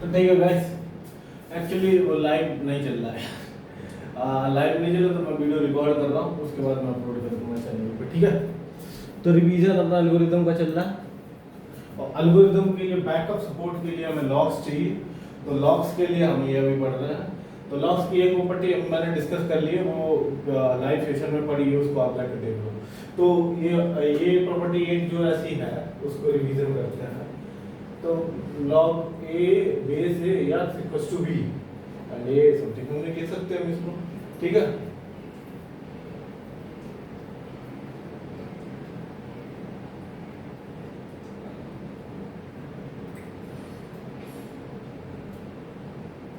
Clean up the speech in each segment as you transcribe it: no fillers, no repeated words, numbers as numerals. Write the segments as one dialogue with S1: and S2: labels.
S1: तो ठीक है गाइस, एक्चुअली वो लाइव नहीं चल रहा है। लाइव नहीं चल रहा तो मैं वीडियो रिकॉर्ड कर रहा हूँ, उसके बाद मैं अपलोड कर दूंगा चैनल पे, ठीक है। तो रिवीजन अपना एल्गोरिदम का चल रहा है और एल्गोरिदम के लिए बैकअप सपोर्ट के लिए हमें लॉग्स चाहिए। तो लॉग्स के लिए हम ये अभी पढ़ रहे हैं। तो लॉग्स की एक प्रॉपर्टी मैंने डिस्कस कर ली है, वो लाइव सेशन में पढ़ी है, उसको आप जाकर देख लो। तो ये प्रॉपर्टी एक जो ऐसी है उसको रिवीजन करते हैं। तो log a base a x equals to b and a something हमने कह सकते हैं इसको, ठीक है।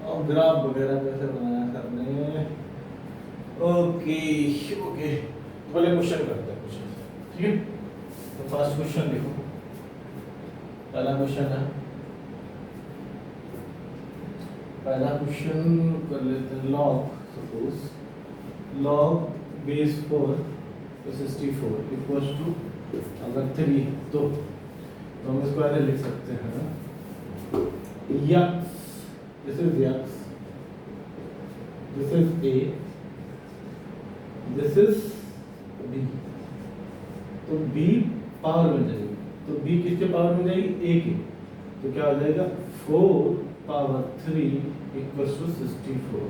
S1: और ग्राफ वगैरह कैसे बनाया करने, ओके ओके। तो पहले क्वेश्चन करते हैं क्वेश्चन, ठीक है। तो फर्स्ट क्वेश्चन देखो, पहला क्वेश्चन है, पहला क्वेश्चन कर लेते हैं। लॉग सपोज लॉग बेस 4 तो 64 इक्वल्स टू अगर 3 तो हम इसको ऐसे लिख सकते हैं, x this is x, this is a, this is b. तो बी पावर में जाएगी, तो बी किसके पावर में जाएगी, ए के। तो क्या हो जाएगा 4 पावर 3 इक्वल्स टू 64,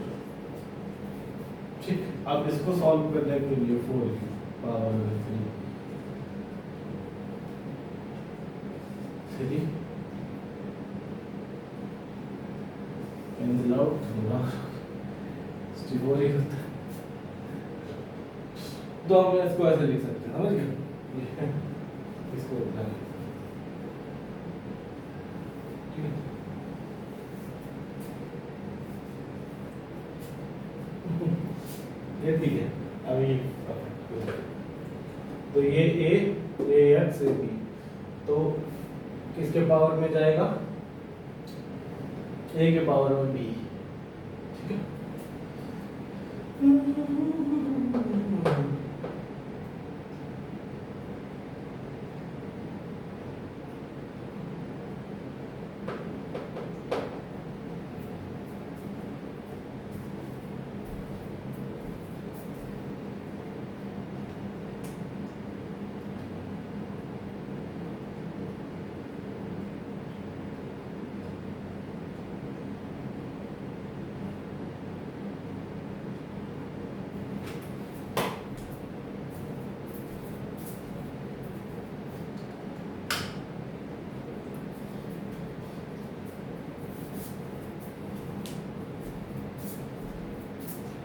S1: ठीक। अब इसको सॉल्व करने के लिए 4 की पावर में 3 कैंसिल आउट, 64 ही होता है। तो हम इसको ऐसे लिख सकते हैं, समझ गए, इसको उठा लें, ठीक है। ये ठीक है। अभी तो ये ए एक्स ए बी, तो किसके पावर में जाएगा, ए के पावर में बी, ठीक है।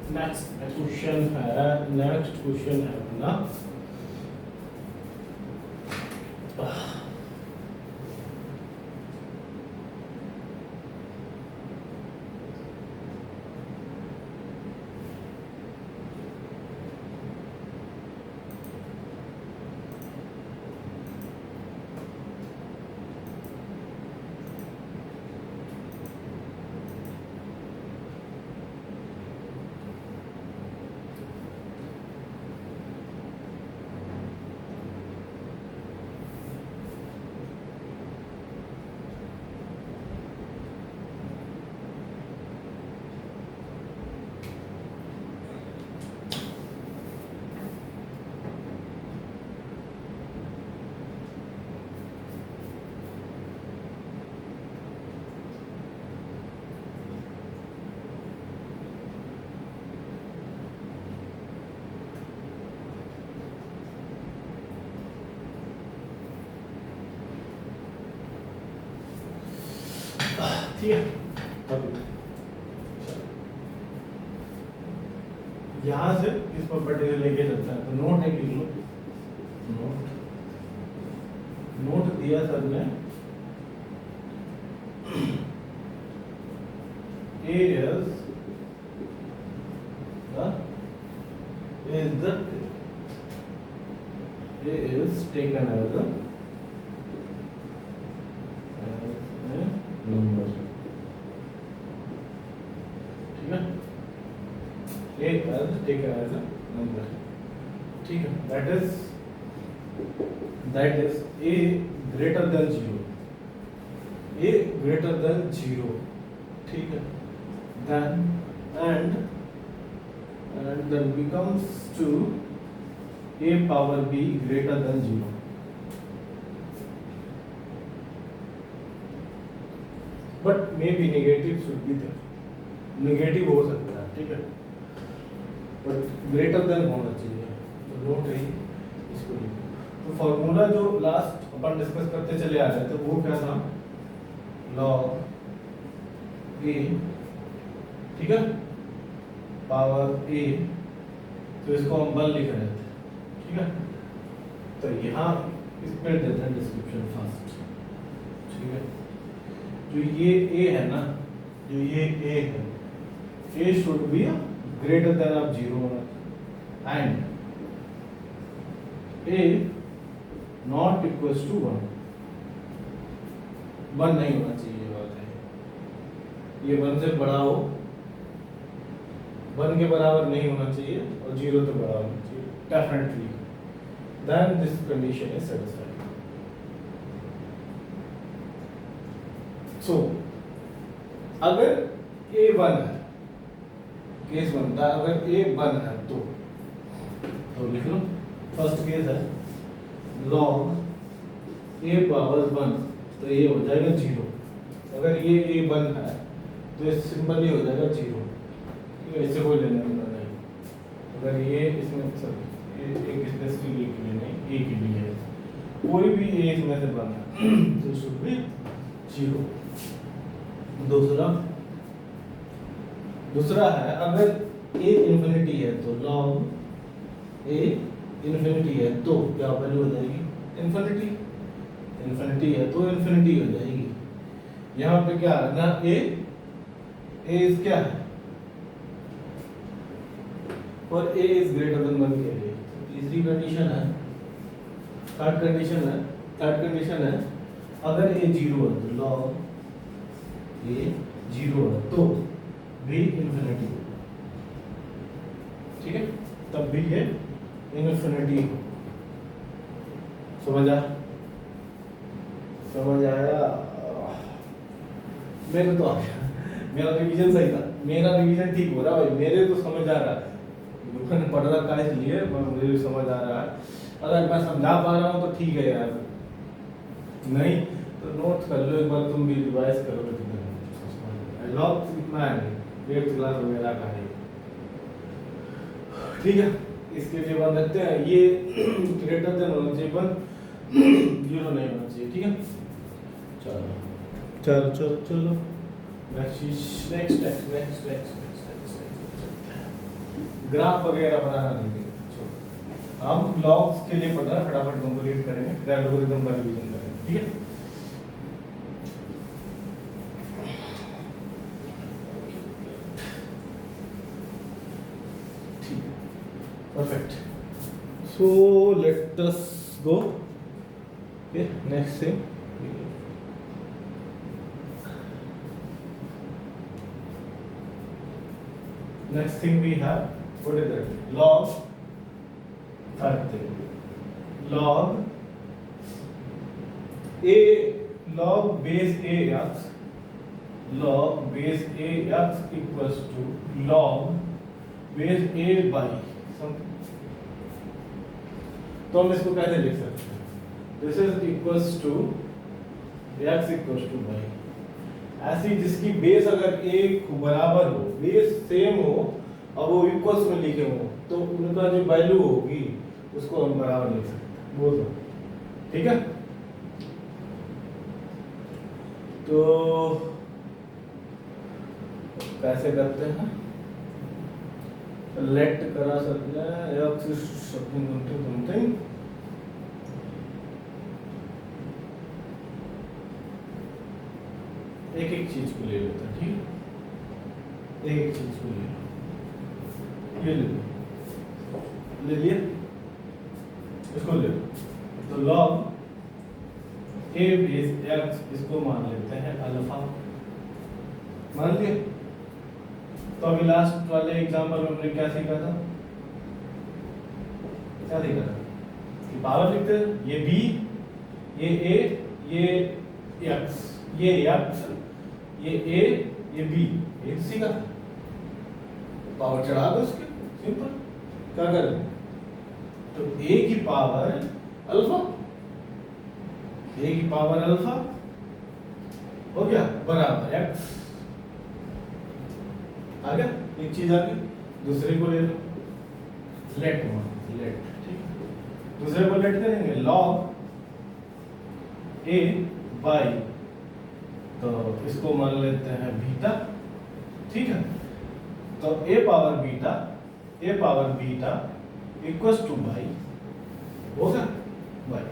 S1: नेक्स्ट क्वेश्चन है अपना, ठीक है। यहाँ से इस प्रॉपर्टी से लेके चलता है, तो नोट है, लिख लो नोट। नोट दिया सर ने, A is taken as a number, ठीक है। A is taken as a number, ठीक है। that is A greater than 0, A greater than 0, ठीक है, then and then becomes to a power b greater than 0. But maybe negative should be there. Negative हो सकता है, ठीक है, but greater than होना चाहिए, तो नोट रही इसको लिखो। तो फॉर्मूला जो लास्ट अपन डिस्कस करते चले आ रहे थे वो क्या था, लॉग ए, ठीक है, पावर ए, तो इसको हम 1 लिख रहे थे, ठीक है, तो यहाँ इस पे देते हैं डिस्क्रिप्शन फर्स्ट, ठीक है, जो ये ए है ना, जो ये ए है, a should be greater than of 0 and a not equals to 1 नहीं होना चाहिए, ये बात है, ये 1 से बड़ा हो, 1 के बराबर नहीं होना चाहिए और 0 से बड़ा होना चाहिए definitely, then this condition is satisfied. So अगर a 1 है, केस बनता है अगर a 1 है तो लिख लो, फर्स्ट केस है log a पावर 1, तो ये हो जाएगा 0, अगर ये a 1 है तो ये सिंपली हो जाएगा 0, ठीक है, इससे कोई लेना देना नहीं, अगर ये इसमें एक इसमें के लिए नहीं, a के लिए है, कोई भी a इसमें से 1 है तो शुड बी 0। दूसरा है अगर a इंफिनिटी है तो log a इंफिनिटी है तो क्या वैल्यू हो जाएगी, इंफिनिटी, इंफिनिटी है तो इंफिनिटी हो जाएगी। यहाँ पे क्या है ना, a इज क्या है, और a इज ग्रेटर देन 1 के लिए, तीसरी कंडीशन है, थर्ड कंडीशन है अगर a 0 है तो log a 0 है तो भी इंफिनिटी, ठीक है, तब भी ये इंफिनिटी। समझ आया मेरे तो आ गया, मेरा रिवीजन सही था, मेरा रिवीजन ठीक हो रहा है भाई, मेरे तो समझ आ रहा है, दुकान पढ़ रहा था इसलिए मुझे भी समझ आ रहा है, अगर मैं समझा पा रहा हूँ तो ठीक है यार, नहीं तो नोट कर लो एक बार, तुम भी रिवाइज करो, लॉग इतना है 8th क्लास वगैरह का है, ठीक है, इसके लिए बात रखते हैं, ये ग्रेटर देन होना चाहिए 1, 0 नहीं होना चाहिए, ठीक है, चलो नेक्स्ट ग्राफ वगैरह बनाना नहीं, हम लॉग्स के लिए पढ़ रहे हैं, फटाफट कंप्लीट करेंगे, एल्गोरिथम का रिवीजन करेंगे, ठीक है। Perfect. So let us go. Okay, next thing. Next thing we have, what is that? Log. Third thing. Log a, log base a x, log base a x equals to log base a by something. तो हम इसको कैसे लिख सकते हैं, this is equals to x equals to y, ऐसी जिसकी base अगर एक बराबर हो, बेस सेम हो और वो इक्वल्स में लिखे हो, तो उनका जो वैल्यू होगी उसको हम बराबर लिख सकते हैं, बोल दो, ठीक है। तो कैसे करते हैं, लेट करा सकते हैं या समथिंग एक चीज को ले लेते हैं, ठीक, एक चीज को ले लो, ये ले लिया, इसको ले लो, तो log a बेस x, इसको मान लेते हैं अल्फा, मान लिया। तो अभी लास्ट वाले एग्जांपल में हमने क्या सीखा था, कि पावर लिखते हैं, ये b, ये a, ये x, ये x, ये a, ये बी, ये सी का पावर चढ़ा दो उसके, सिंपल। क्या करें, तो ए की पावर अल्फा, ए की पावर अल्फा हो गया बराबर एक्स। आ गया, एक चीज आ गई। दूसरे को ले लो, लेट लेट, ठीक है। दूसरे को लेट करेंगे, लॉग ए बाई, तो इसको मान लेते हैं बीटा, ठीक है। तो a power beta equals to y होगा बाई,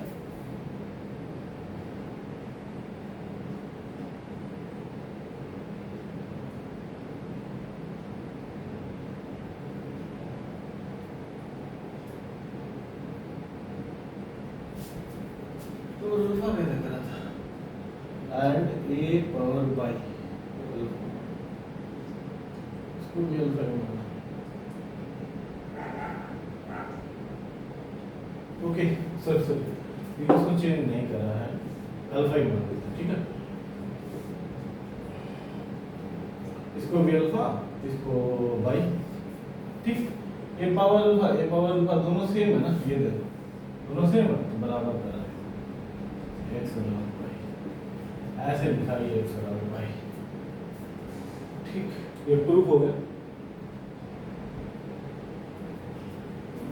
S1: तो अल्फा मैंने करा था एंड ए पावर बाई, इसको भी अल्फा में माना। ओके सर इसको चेंज नहीं करा है, अल्फा ही मान देते हैं, ठीक है। इसको भी अल्फा, इसको बाई, ठीक। ए पावर अल्फा दोनों सेम है ना, ये देखो दोनों सेम है तो बराबर करा है एक्स बराबर बाई, ऐसे लिखाइए एक्स बराबर बाई, ठीक। ये प्रूफ हो गया,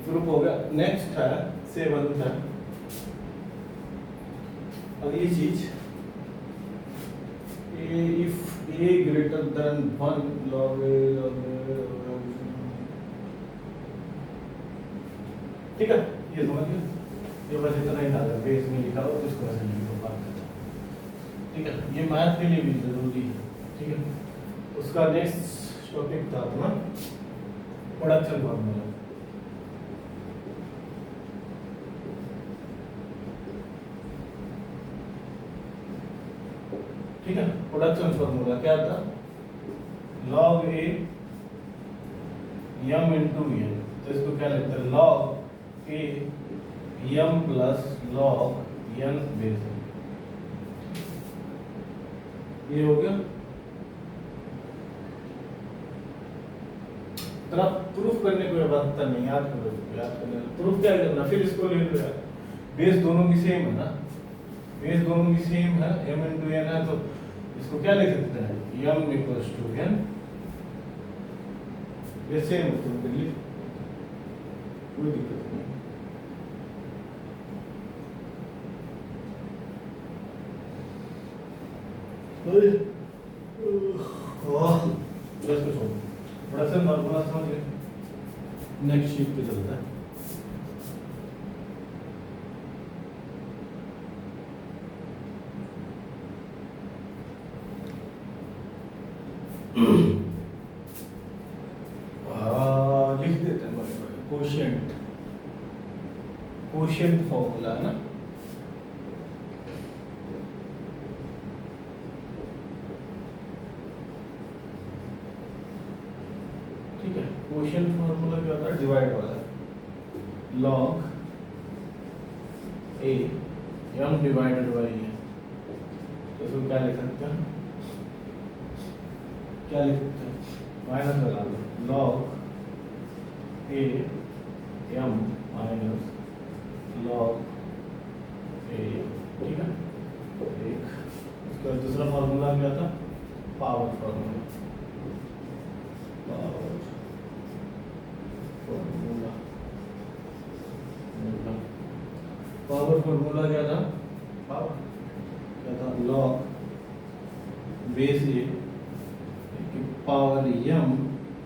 S1: प्रूफ हो गया। नेक्स्ट है 7 है, अगली चीज if A greater than 1 log a ठीक है, ये समझ गए। ये बस इतना ही था, बेस में लिखा हो तो इसको ऐसे लिखो, बात खत्म, ठीक है। ये मैथ के लिए भी जरूरी है, ठीक है। उसका नेक्स्ट टॉपिक था अपना प्रोडक्शन फॉर्मूला, ठीक है। प्रोडक्शन फॉर्मूला क्या था, log a m into n, तो इसको क्या लिखते हैं, log a m plus log n base, ये हो गया। तरह प्रूफ करने को आवश्यकता नहीं, याद करने प्रूफ क्या करना, फिर इसको ले लो यार, बेस दोनों की सेम है ना, बेस दोनों की सेम है, m इंटू n है, तो इसको क्या लिख सकते हैं, m इक्वल्स टू n, ये सेम है तो लिख, कोई दिक्कत नहीं। प्रोडक्शन फॉर्मूला समझ गए, नेक्स्ट शीट पे चलता है। लिख देते हैं कोशिएंट फॉर्मूला है ना, ठीक है। कोशिएंट फॉर्मूला क्या होता है, डिवाइड वाला, log a m divided by n, तो इसको क्या लिख सकते हैं, क्या लिख सकते हैं, माइनस लगा दो, log a m minus log a, ठीक है। एक इसका दूसरा फॉर्मूला क्या था, पावर फॉर्मूला, पावर फॉर्मूला क्या था, पावर क्या था, log बेस ए की पावर m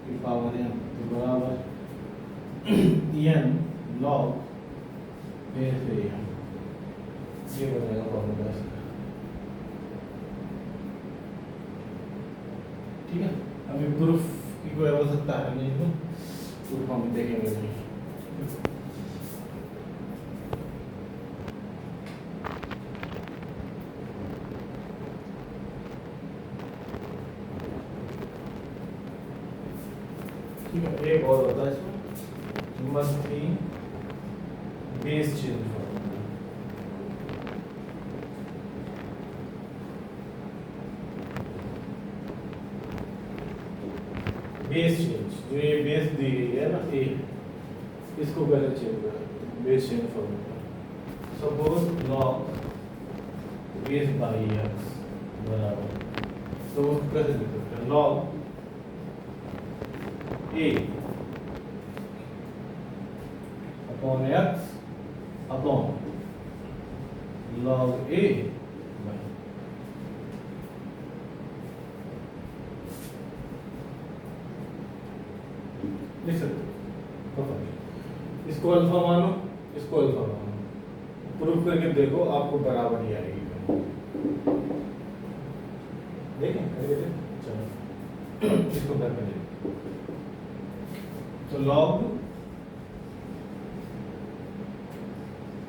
S1: की पावर m, तो बराबर n log बेस ए m, ये बनेगा फॉर्मूला इसका, ठीक है। अभी प्रूफ की कोई आवश्यकता है नहीं, तो प्रूफ हम देखेंगे नहीं। ठीक है, एक और होता है इसमें, must be base change formula, base change, जो ये बेस दी गई है ना ए, इसको कैसे चेंज करें, base change formula. Suppose log base by x बराबर, तो उसको कैसे लिख सकते हैं, log A upon x upon log A by, लिख सकते हो। इसको अल्फा मानो, इसको अल्फा मानो, प्रूफ करके देखो आपको बराबर ही आएगी। देखें करके देखें, चलो इसको करके देखो। तो लॉग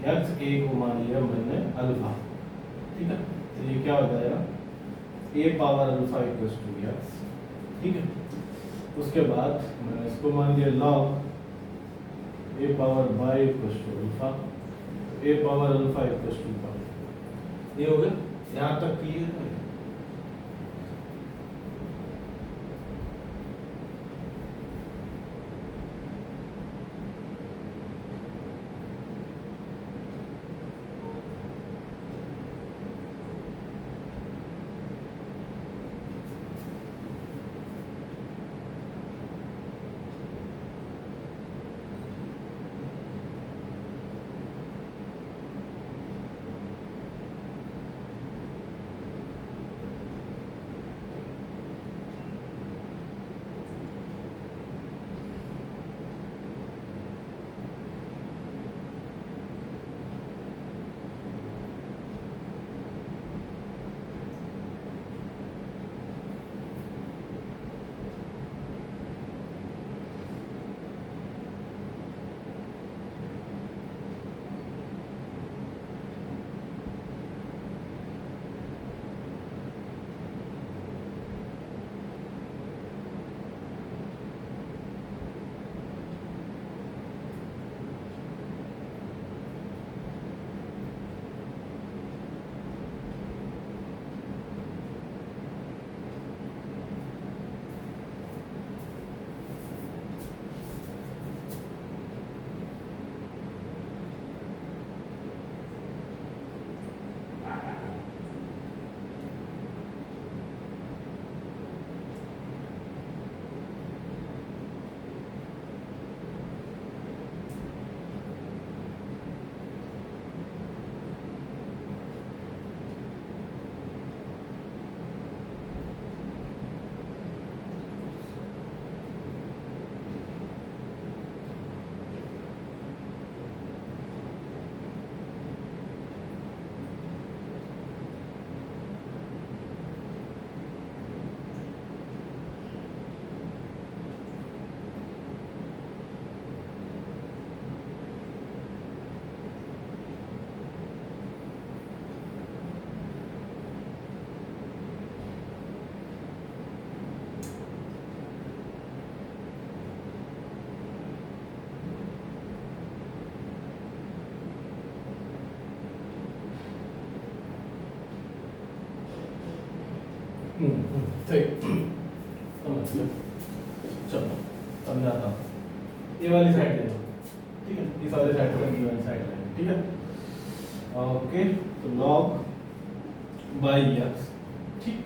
S1: एक्स ए को मान लिया मैंने अल्फा, ठीक है, तो ये क्या हो जाएगा a power alpha equals to x, ठीक है। उसके बाद मैंने इसको मान लिया log a power y equals to alpha, a power alpha equals to y. ये हो गया, यहाँ तक क्लियर है। ठीक, समझ गया। चलो समझाता हूँ, ये वाली साइड ले लो, ठीक है, इस वाली साइड पर ये वाली साइड ले, ठीक है। ओके, तो लॉग बाई एक्स, ठीक,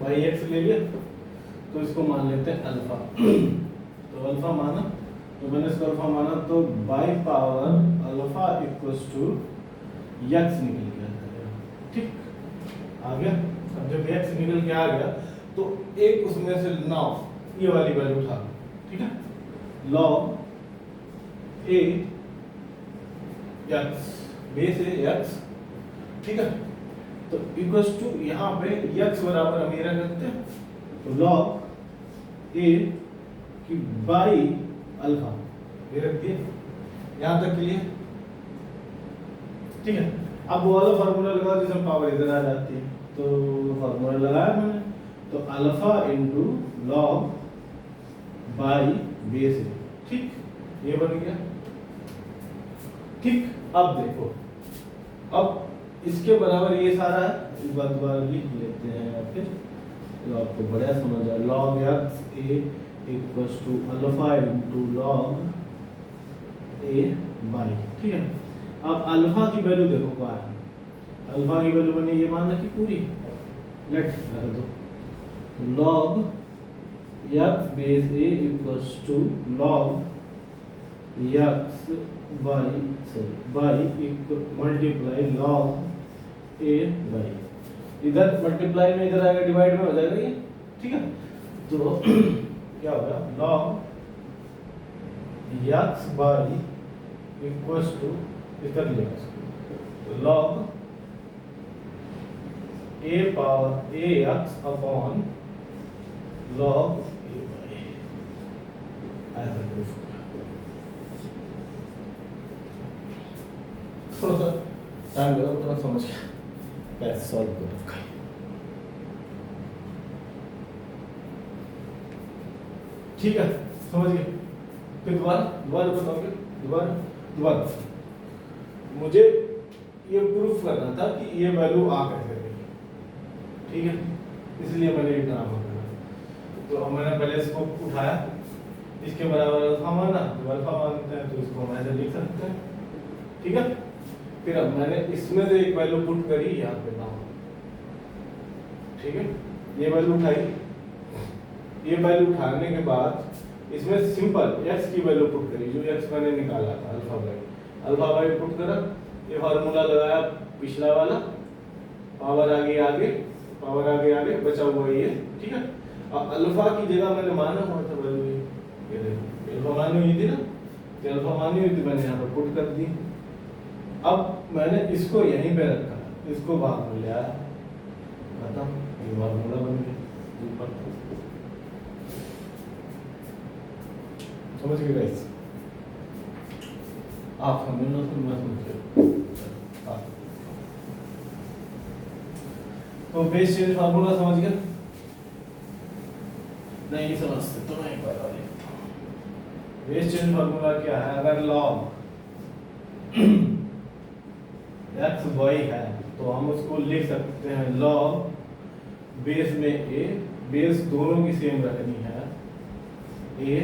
S1: बाई एक्स ले लिया, तो इसको मान लेते हैं अल्फा। तो अल्फा माना, तो मैंने इसको अल्फा माना, तो b power alpha equals to x निकल गया, ठीक, आ गया। अब जब एक्स निकल के आ गया तो एक उसमें से नाउ ये वाली वैल्यू उठा लो, ठीक है, लॉग ए एक्स, बेस है एक्स, ठीक है, तो इक्वल्स टू यहाँ पे एक्स बराबर हम ये रख सकते हैं, तो लॉग ए की बाई अल्फा ये रख दिए, यहाँ तक क्लियर, ठीक है। अब वो वाला फार्मूला लगा जिसमें पावर इधर आ जाती है, तो फार्मूला लगाया मैंने, तो alpha into log by base है, ठीक, ये बन गया, ठीक। अब देखो, अब इसके बराबर ये सारा है, इस बात दोबारा लिख लेते हैं, या फिर तो आपको बढ़िया समझ आए log x a equals to alpha into log a b, ठीक है। अब अल्फा की वैल्यू देखो क्या है, अल्फा की वैल्यू बनी ये मान रखी पूरी, लेट कर दो log x बेस a equals to log x b multiply log a b, इधर मल्टीप्लाई में इधर आएगा डिवाइड में हो जाएगा ये, ठीक है। तो क्या होगा log x b equals to इधर लिखा तो log a power ax upon log a b, ऐसा प्रूफ थोड़ा सा टाइम लगा, थोड़ा समझ गया कैसे सॉल्व कर रखा है। ठीक है, समझ गए। फिर दोबारा बताओगे, दोबारा मुझे ये प्रूफ करना था कि ये वैल्यू आ कैसे गई, ठीक है, इसलिए मैंने ये ड्रामा करा। तो अब मैंने पहले इसको उठाया, इसके बराबर अल्फा माना, जब अल्फा मानते हैं तो इसको हम ऐसे लिख सकते हैं, ठीक है। फिर अब मैंने इसमें से एक वैल्यू पुट करी यहाँ पे ना, ठीक है, ये वैल्यू उठाई, ये वैल्यू उठाने के बाद इसमें सिंपल x की वैल्यू पुट करी, जो x मैंने निकाला था अल्फा बाई पुट करा, ये फार्मूला लगाया पिछला वाला, पावर आगे बचा हुआ ये, ठीक है। अब अल्फा की जगह मैंने माना हुआ था वैल्यू, ये देखो अल्फा मानी हुई थी ना, तो अल्फा मानी हुई थी, मैंने यहाँ पर पुट कर दी। अब मैंने इसको यहीं पे रखा, इसको बाहर में ले आया, खत्म, ये फार्मूला बन गया ऊपर। समझ गए गाइस? आप समझना तो मैं समझ, तो बेस चेंज फार्मूला समझ गया? नहीं समझते तो मैं एक बार और लिखता हूं। बेस चेंज फार्मूला क्या है? अगर log x y है तो हम उसको लिख सकते हैं log बेस में a, बेस दोनों की सेम रखनी है, a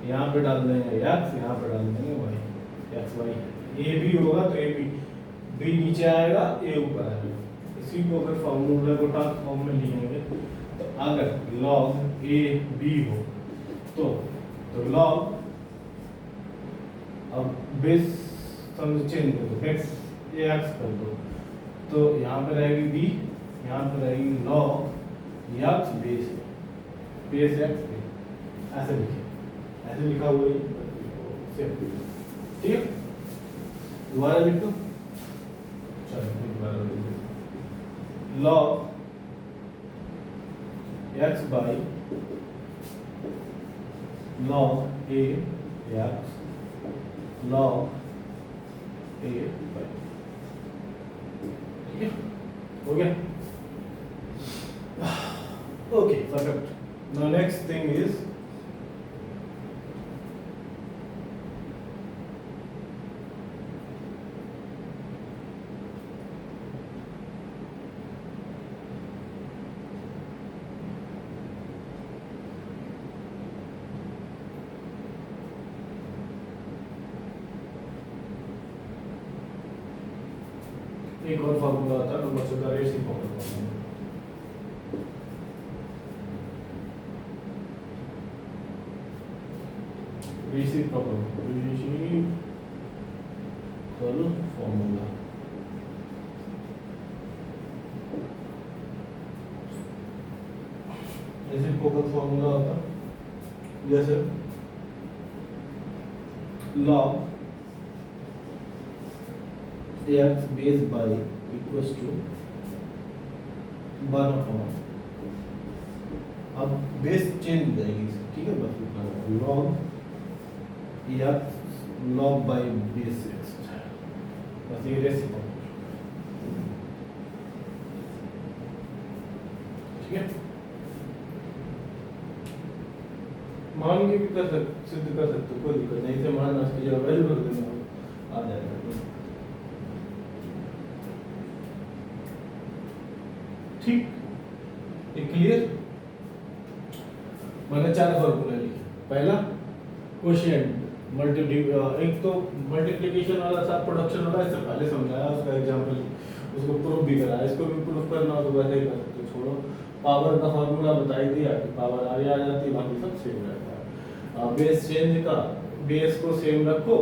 S1: यहाँ पे डाल देंगे x, यहाँ पे डाल देंगे y, x y a भी होगा तो a b नीचे आएगा, a ऊपर आएगा। इसी को अगर फॉर्मूला को ट्रांसफॉर्म में लिखेंगे तो अगर log a b हो तो log, अब बेस चेंज कर दो, x कर दो, तो यहाँ पे रहेगी b, यहाँ पे रहेगी log x बेस x, ऐसे लिखे, ऐसे लिखा हुआ है, ठीक है। दोबारा लिख दो, चलो दोबारा लिख दो, log x b log a x log a b, ठीक है, हो गया। Okay, perfect. Now next thing is एक और फार्मूला आता है number 14 reciprocal formula. Reciprocal formula, reciprocal formula होता जैसे log x base b equals to 1/, अब बेस चेंज हो जाएगी, ठीक है, बस log x log by base x, बस ये रेसिप्रोकल, ठीक है। मान के भी कर सकते, सिद्ध कर सकते, कोई दिक्कत नहीं, इसे मान इसकी जगह वैल्यू रख देना, आ जाएगा। ठीक, ये क्लियर? मैंने 4 फॉर्मूला लिखे। पहला क्वोशिएंट एक तो मल्टीप्लिकेशन वाला था, प्रोडक्शन वाला, इससे पहले समझाया, उसका एग्जांपल उसको प्रूफ भी कराया। इसको भी प्रूफ करना हो तो वैसे ही कर सकते हो। छोड़ो, पावर का फॉर्मूला बता ही दिया कि पावर आगे आ जाती है, बाकी सब सेम रहता है। बेस चेंज का, बेस को सेम रखो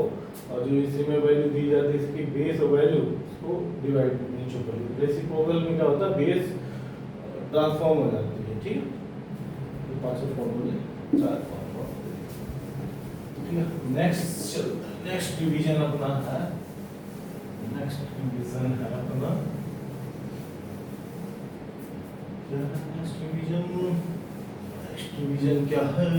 S1: और जो इसी में वैल्यू दी जाती है इसकी बेस और वैल्यू उसको डिवाइड नीचे कर लो। रेसिप्रोकल में क्या होता है, बेस ट्रांसफॉर्म हो जाती है। ठीक है, तो 5 फॉर्मूले 4 फॉर्मूले। ठीक है, नेक्स्ट चलता है। नेक्स्ट डिवीजन अपना है, नेक्स्ट डिवीजन है अपना क्या है? नेक्स्ट डिवीजन क्या है?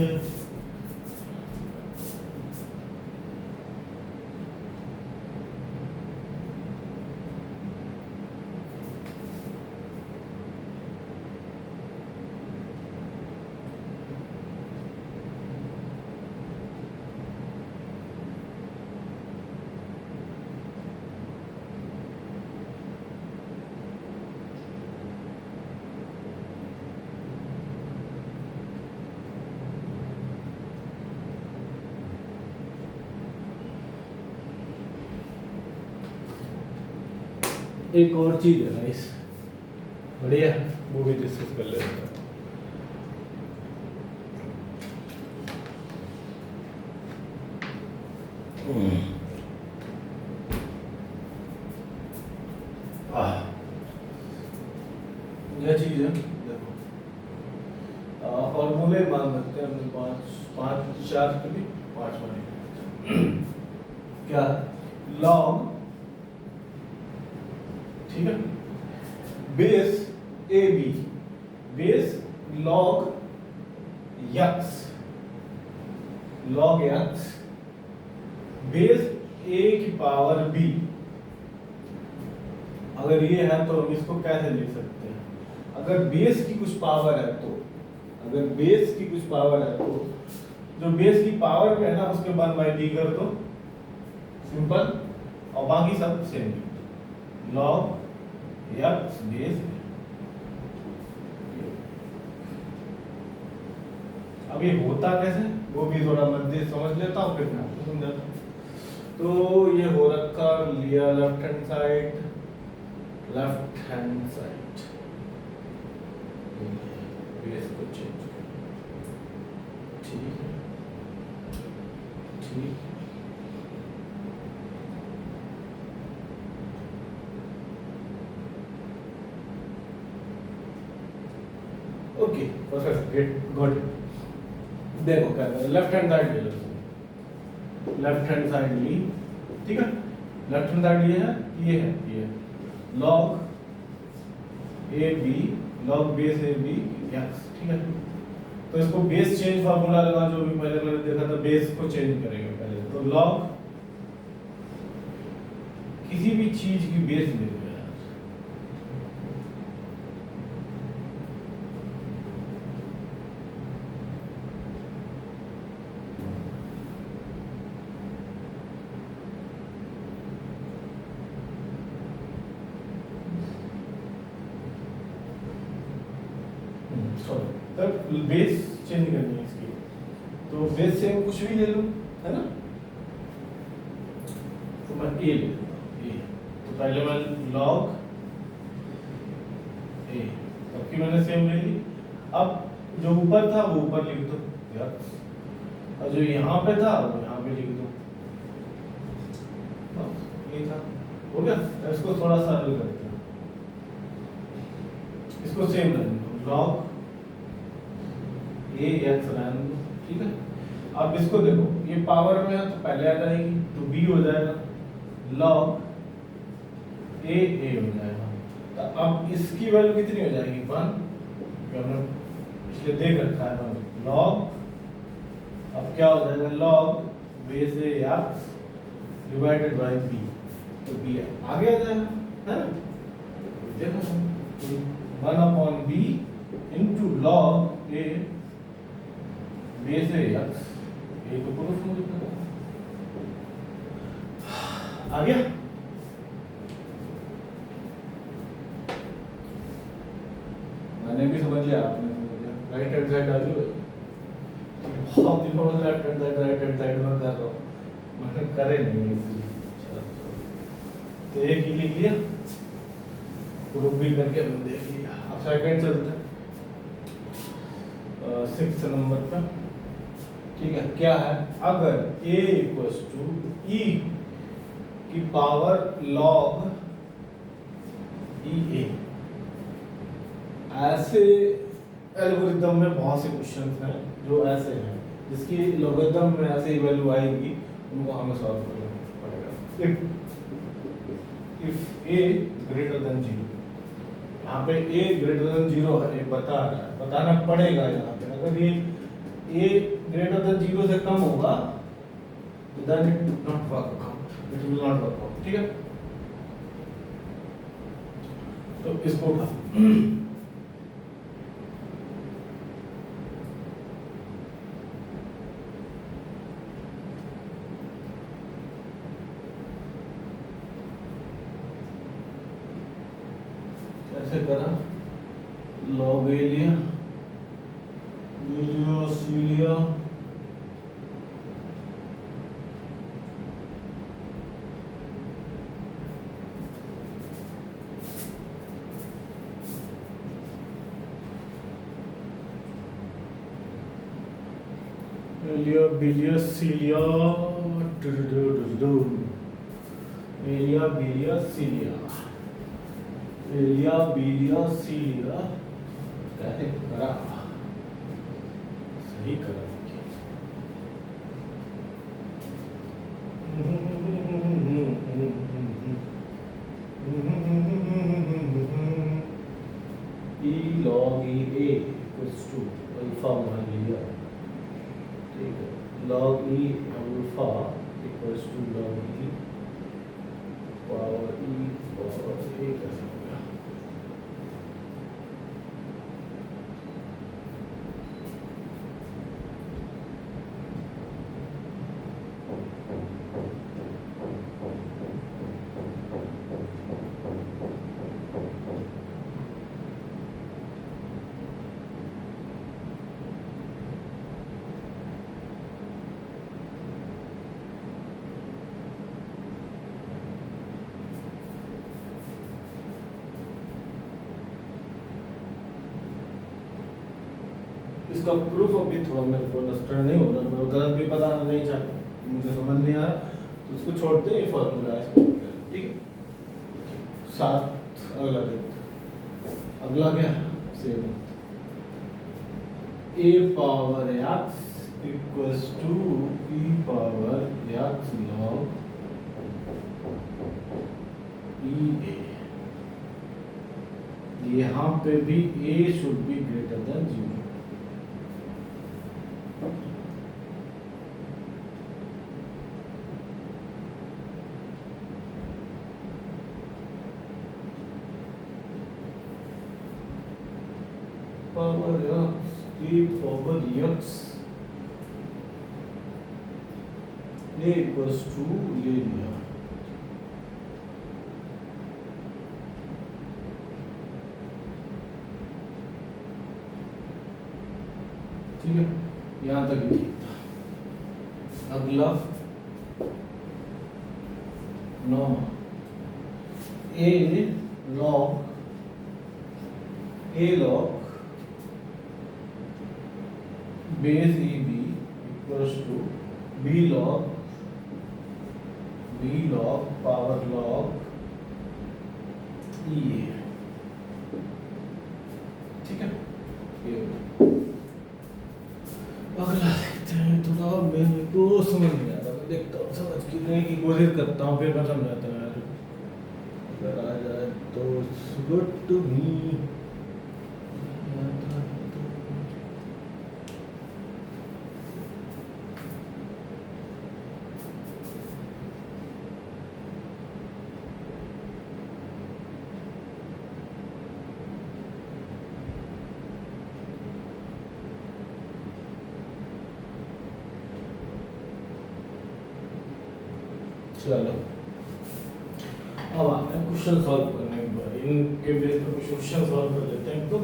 S1: एक और चीज है गाइस, बढ़िया, वो भी डिस्कस कर लेते हैं। यह चीज है, देखो फॉर्मूले मान सकते हैं हमने 5 4 के भी 5 बने। क्या लॉग, ठीक है, base a b, base log x, log x, base a की पावर बी। अगर ये है तो हम इसको कैसे लिख सकते हैं? अगर बेस की कुछ पावर है तो, अगर बेस की कुछ पावर है तो जो बेस की पावर पे है ना उसके 1/d कर दो, सिंपल, और बाकी सब सेम। Log x base. अब ये होता कैसे वो भी थोड़ा मध्य समझ लेता हूँ, फिर मैं आपको समझाता हूँ। तो ये हो रखा, लिया left hand side, left hand side, base को चेंज, ठीक है, ठीक है। Okay, perfect, great, good. देखो क्या है, लेफ्ट हैंड साइड ले लो, लेफ्ट हैंड साइड ली, ठीक है। लेफ्ट हैंड साइड ये है, ये है, ये log a b, log base a b x, ठीक है। तो इसको बेस चेंज फार्मूला लगा, जो भी पहले मैंने देखा था, बेस को चेंज करेंगे पहले। तो लॉग किसी भी चीज की बेस ले लो यार, तब बेस चेंज करनी है इसकी। तो बेस से कुछ भी ले लो, है ना। तो मैं ए ले लूंगा, ए। तो पहले मैं लॉग ए, सबकी मैंने सेम ले ली। अब जो ऊपर था वो ऊपर लिख दो यार, और जो यहाँ पे था वो यहाँ पे लिख दो, ये था, हो गया। इसको थोड़ा सा हल करते हैं, इसको सेम रखना, लॉग ए एक्स रहने दो, ठीक है। अब इसको देखो, ये पावर में है तो पहले आ जाएगी, तो बी हो जाएगा, लॉग ए हो जाएगा। तो अब इसकी वैल्यू कितनी हो जाएगी, 1, हमने इसलिए देख रखा है 1 लॉग। अब क्या हो जाएगा, log base a x divided by b, तो बी आगे आ जाएगा, है ना। देखो 1/b into log a base a x, ये तो प्रूफ हो जाता है। आ गया। मैंने भी समझ लिया, आपने समझ लिया, राइट हैंड साइड आ जाओ। बहुत दिनों में left hand side right hand side में कर रहा हूँ, मैंने करे नहीं इसलिए। तो एक ही लिख लिया, ग्रुप भी करके हमने देख लिया। अब सेकंड चलते हैं 6 नंबर पे। ठीक है, क्या है, अगर a इक्वल्स टू e की पावर log e a, ऐसे एल्गोरिथम में बहुत से क्वेश्चंस हैं जो ऐसे हैं जिसकी लॉगरिथम में ऐसे वैल्यू आएगी, उनको हमें सॉल्व करना पड़ेगा। इफ a ग्रेटर देन 0, यहाँ पे a ग्रेटर देन 0 है, ये बता रहा है, बताना पड़ेगा यहाँ पे। अगर ये a ग्रेटर देन 0 से कम होगा then it will not work out, it will not work out। ठीक है, तो इसको उठा कैसे करा, log a लिया, c लिया, बिलिया सीलिया, एलिया बिलिया सीलिया, एलिया बिलिया सीलिया, कैसे करा, सही करा। e log e a equals to alpha मान लिया, ठीक है, log e alpha equals to log e power a कैसे हो गया। इसका प्रूफ अभी थोड़ा मेरे को अंडरस्टैंड नहीं हो रहा, मैं गलत भी पता नहीं चाहता, मुझे समझ नहीं आ रहा, तो उसको छोड़ते हैं, फॉर्मूला है, ठीक है। 7 अगला देखते, अगला क्या है, same a power x equals to e power x log e a। यहाँ पे भी a should be greater than 0। Power x e power x a equals to ले लिया, ठीक है, यहाँ तक ठीक था। अगला 9 a log base e b equals to b log power log e a, ठीक है। ये अगला देखते हैं, थोड़ा मेरे को समझ नहीं आता, मैं देखता हूँ, समझ की कोशिश करता हूँ, फिर मैं समझाता हूँ यार, अगर आ जाए तो गुड टू मी। चलो अब आते हैं क्वेश्चन सॉल्व करने पर, इनके बेस पर कुछ क्वेश्चन सॉल्व कर लेते हैं, तो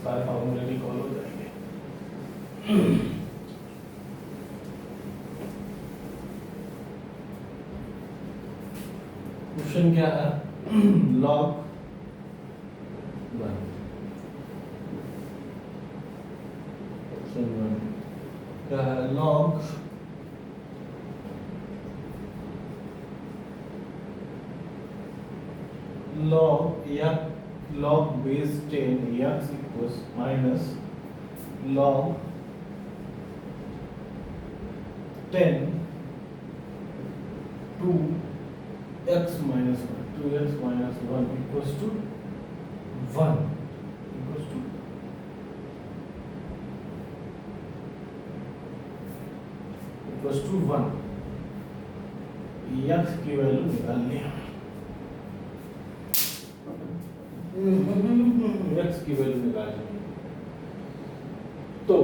S1: सारे फॉर्मूले रिकॉल हो जाएंगे। ऑप्शन क्या है? log 1, ऑप्शन 1 क्या है? log या log base 10 x equals minus log 10 2 x minus 1, 2x minus 1 equals to 1, equals to 1। x की वैल्यू निकालनी है, x की वैल्यू निकालनी है। तो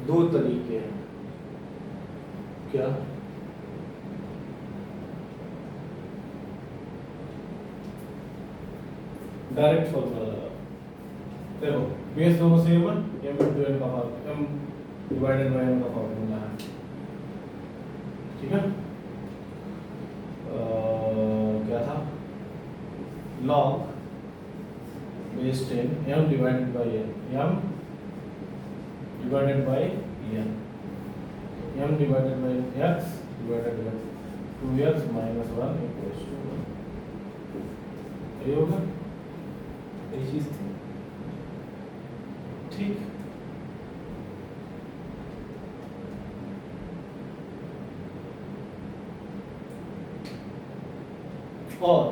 S1: दो तरीके हैं, क्या? डायरेक्ट फॉर्मूला लगा, देखो बेस दोनों सेम है, m into n का formula, m divided by n का फॉर्मूला है, ठीक है। क्या था? log base 10 m divided by n, m divided by n, m divided by x divided by 2x minus 1 equals to 1। ये होगा, ये चीज थी, ठीक। और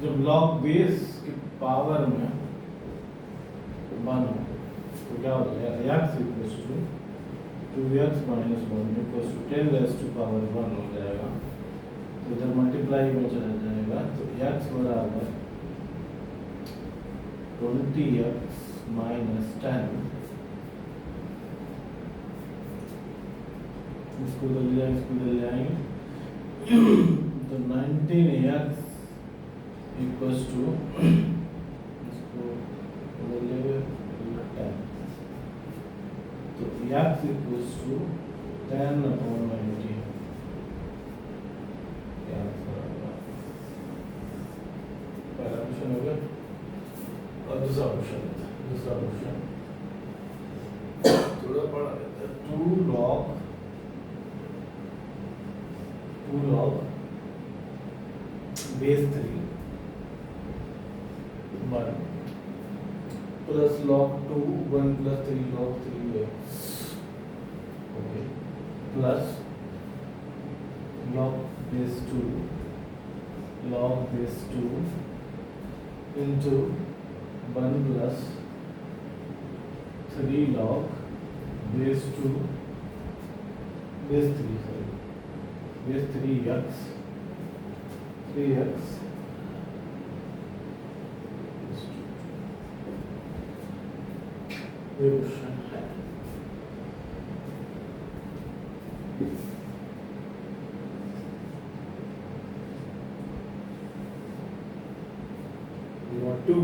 S1: जब log बेस की पावर में 1 हो तो क्या हो जाएगा? x equals to 2x minus 1 equals to 10 raise to power 1 हो जाएगा। तो इधर मल्टीप्लाई में चला जाएगा, तो x बराबर 20x माइनस 10, इसको इधर ले जाएंगे तो 19x इक्वल्स टू, इसको इधर ले 10, तो x इक्वल्स टू 10 अपॉन 19, पहला ऑप्शन हो गया। और दूसरा ऑप्शन थोड़ा बड़ा लेते हैं, 2 log base 3 1 plus log 2 1 plus 3 log 3x, okay, plus log base 2 into 1 plus 3 log base 2 base 3 sorry base 3x ये क्वेश्चन है। Number 2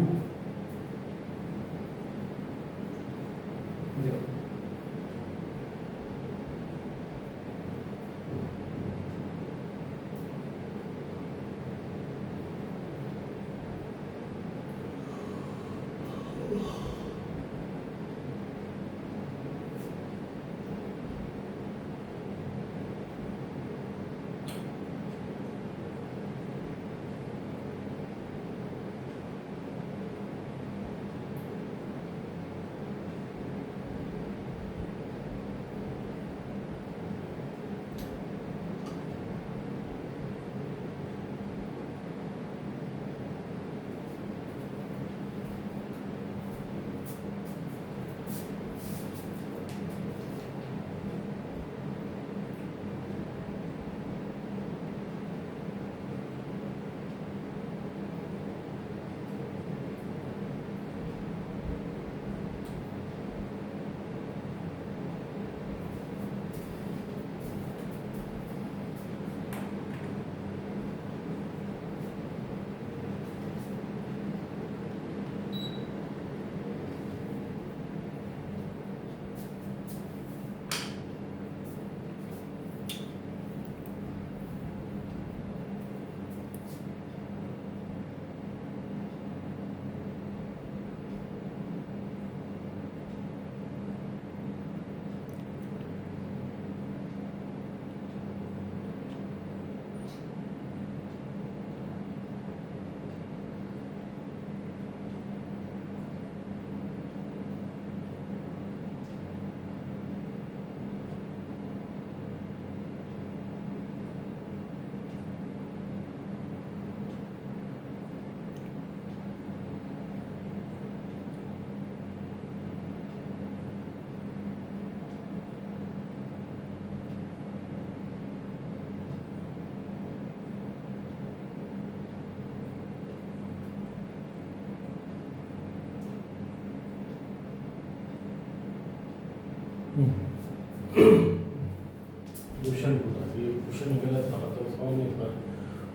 S1: क्वेश्चन टू था, ये क्वेश्चन गलत था तो समझ नहीं पर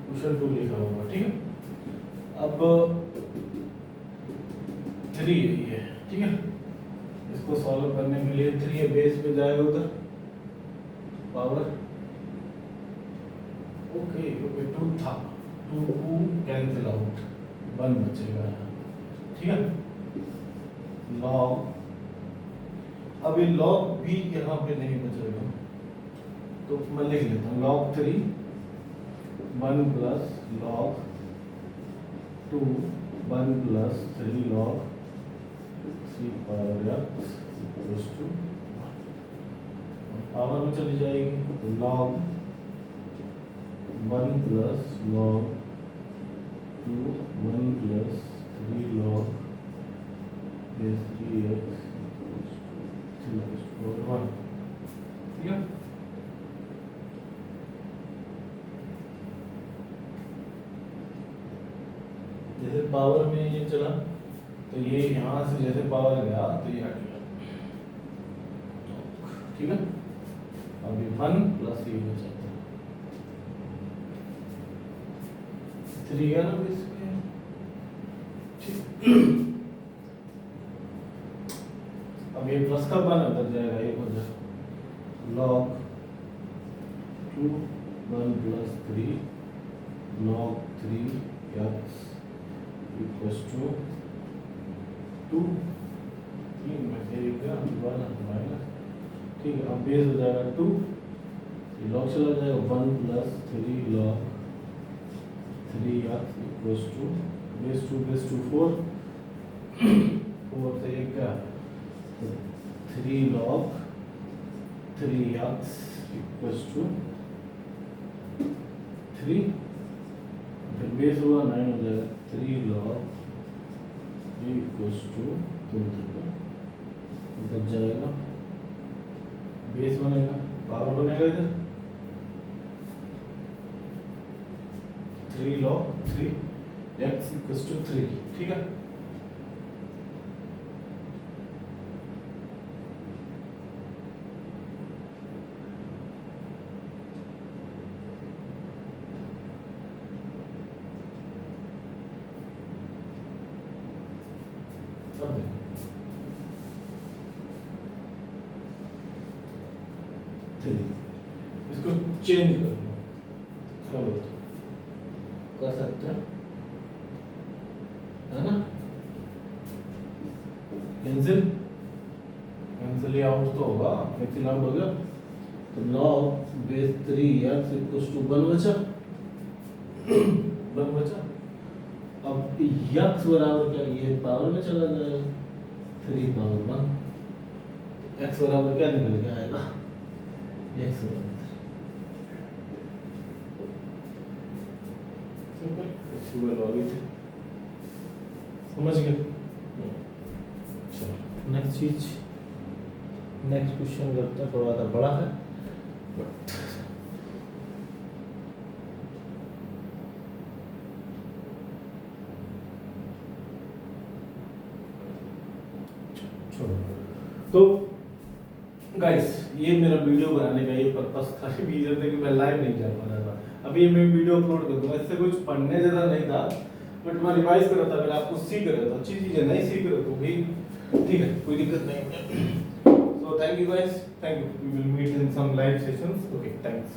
S1: क्वेश्चन टू लिखा होगा, ठीक है। अब 3 है ये, ठीक है। इसको सॉल्व करने के लिए 3 है, बेस पे जाएगा उधर पावर, ओके ओके 2 था, 2 कैंसिल आउट, 1 बचेगा यहाँ, ठीक है। लॉग, अब ये लॉग भी यहाँ पे नहीं बचेगा तो मैं लिख लेता हूँ log 3 1 plus log 2 1 plus 3 log 3 power x equals to power में चली जाएगी तो log 1 plus log 2 1 plus 3 log 3x 1, ठीक है। जैसे पावर में ये चला तो ये यहाँ से जैसे पावर गया तो ये हट गया, ठीक है। अब ये 1 प्लस ये बचा 3 है ना इसमें, ठीक। अब ये प्लस का 1 अंदर जाएगा, ये हो जाएगा log 2 1 plus 3 log 3x equals to 2 3 में से एक का 1 माइनस, ठीक है। अब बेस हो जाएगा 2, लॉग चला जाएगा 1 plus 3 log 3x equals to base 2 4 4 से एक का 3 log 3x इक्वल्स टू 3, फिर बेस हुआ 9 हो जाएगा 3 log इक्वल्स टू 2 बच जाएगा, बेस बनेगा, पावर बनेगा इधर 3 log 3x इक्वल्स टू 3, ठीक है। इसको चेंज कर लो, चलो कर सकते हैं, है ना। कैंसिल आउट तो होगा, कैंसिल आउट हो गया तो log base 3x equals to 1 बचा 1 बचा। अब x बराबर क्या, ये पावर में चला जाएगा 3 पावर 1, x बराबर क्या निकल के आएगा, x बराबर समझ गए। नेक्स्ट चीज, नेक्स्ट क्वेश्चन करते हैं, थोड़ा सा बड़ा है बट तो गाइस ये मेरा वीडियो बनाने का ये पर्पस था, रीजन था कि मैं लाइव नहीं जा पा रहा था। अभी मैं वीडियो अपलोड कर दूंगा, इससे कुछ पढ़ने जैसा नहीं था बट मैं रिवाइज कर रहा था, अगर आपको सीख रहे हो अच्छी चीजें नहीं सीख रहे तो भी ठीक है, कोई दिक्कत नहीं है। So thank you guys, thank you, we will meet in some live sessions, okay thanks.